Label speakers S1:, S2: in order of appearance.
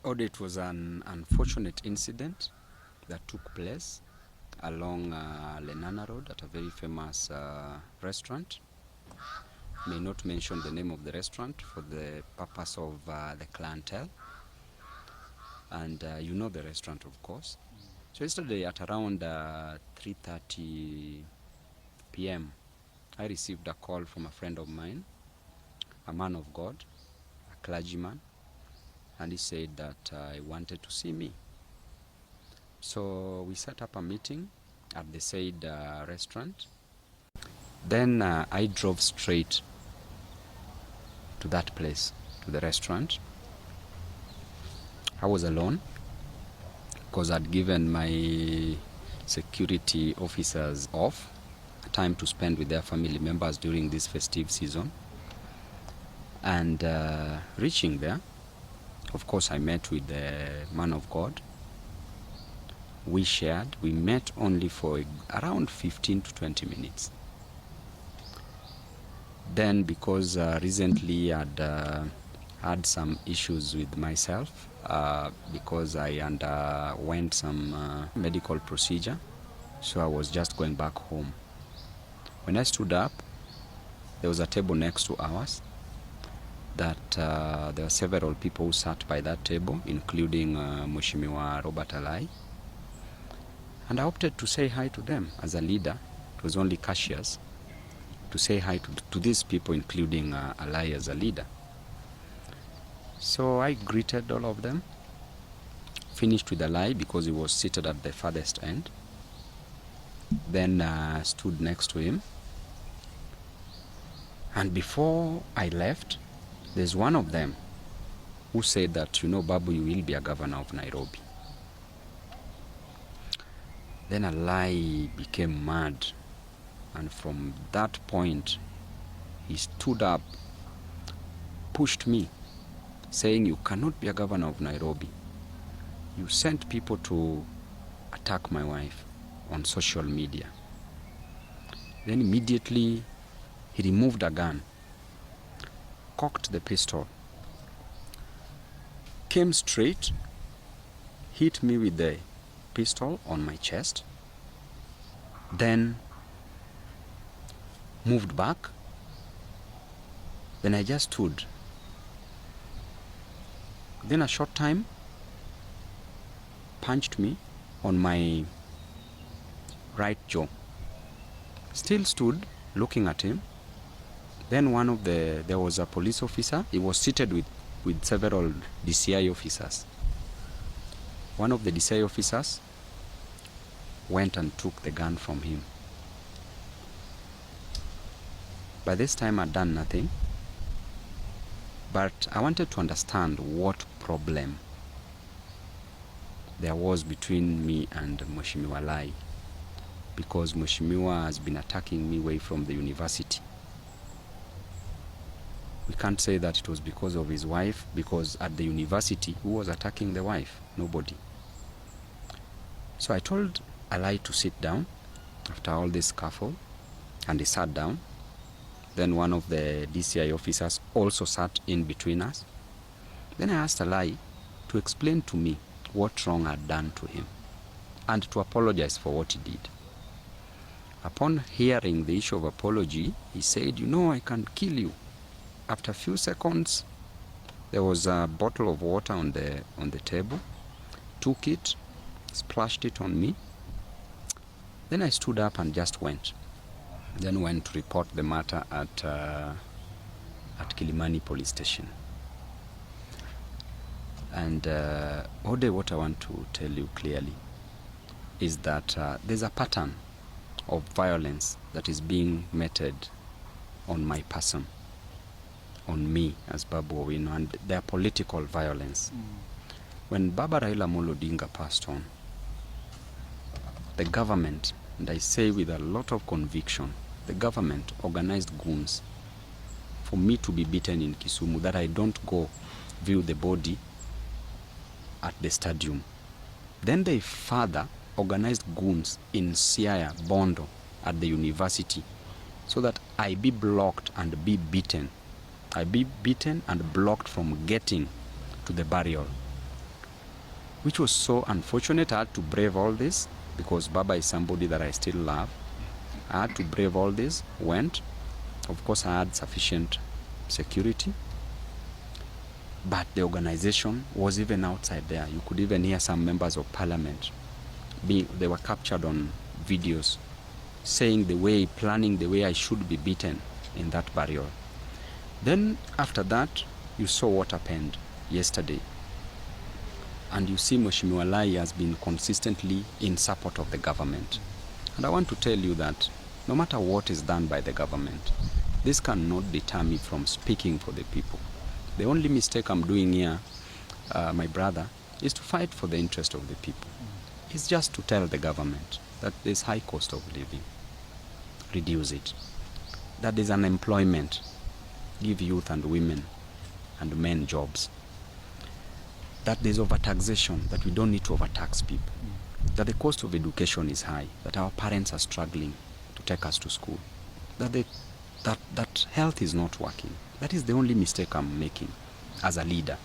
S1: It was an unfortunate incident that took place along Lenana Road at a very famous restaurant. May not mention the name of the restaurant for the purpose of the clientele. And you know the restaurant, of course. So yesterday at around 3:30 p.m., I received a call from a friend of mine, a man of God, a clergyman, and he said that he wanted to see me. So we set up a meeting at the said restaurant. Then I drove straight to that place, to the restaurant. I was alone because I'd given my security officers off, time to spend with their family members during this festive season. And reaching there, of course, I met with the man of God. We shared. We met only for around 15 to 20 minutes. Then, because recently I'd had some issues with myself because I underwent some medical procedure, so I was just going back home. When I stood up, there was a table next to ours that there were several people who sat by that table, including Mheshimiwa Robert Alai. And I opted to say hi to them as a leader. It was only cashiers, to say hi to these people, including Alai as a leader. So I greeted all of them, finished with Alai because he was seated at the farthest end. Then stood next to him. And before I left, there's one of them who said that, you know, Babu, you will be a governor of Nairobi. Then Alai became mad. And from that point, he stood up, pushed me, saying, you cannot be a governor of Nairobi. You sent people to attack my wife on social media. Then immediately, he removed a gun, cocked the pistol, came straight, hit me with the pistol on my chest, then moved back. Then I just stood. Then a short time, punched me on my right jaw. Still stood looking at him. Then there was a police officer. He was seated with several DCI officers. One of the DCI officers went and took the gun from him. By this time I'd done nothing, but I wanted to understand what problem there was between me and Mheshimiwa Alai, because Mheshimiwa has been attacking me way from the university. We can't say that it was because of his wife, because at the university, who was attacking the wife? Nobody. So I told Alai to sit down after all this scuffle, and he sat down. Then one of the DCI officers also sat in between us. Then I asked Alai to explain to me what wrong I'd done to him and to apologize for what he did. Upon hearing the issue of apology, he said, you know, I can kill you. After a few seconds, there was a bottle of water on the table, took it, splashed it on me. Then I stood up and just went. Then went to report the matter at Kilimani police station. And Ode, what I want to tell you clearly is that there's a pattern of violence that is being meted on my person, on me as Babu Owino, and their political violence. When Baba Raila Amolo Odinga passed on, the government, and I say with a lot of conviction, the government organized goons for me to be beaten in Kisumu, that I don't go view the body at the stadium. Then they further organized goons in Siaya, Bondo, at the university, so that I be blocked and be beaten. I be beaten and blocked from getting to the burial. which was so unfortunate. I had to brave all this because Baba is somebody that I still love. I had to brave all this, went. Of course, I had sufficient security, but the organization was even outside there. You could even hear some members of parliament they were captured on videos saying planning the way I should be beaten in that burial. Then after that, you saw what happened yesterday. And you see Mheshimiwa Lai has been consistently in support of the government. And I want to tell you that no matter what is done by the government, this cannot deter me from speaking for the people. The only mistake I'm doing here, my brother, is to fight for the interest of the people. It's just to tell the government that there's high cost of living, reduce it. That there's unemployment, give youth and women and men jobs. That there's overtaxation, that we don't need to overtax people. That the cost of education is high, that our parents are struggling to take us to school. That health is not working. That is the only mistake I'm making as a leader.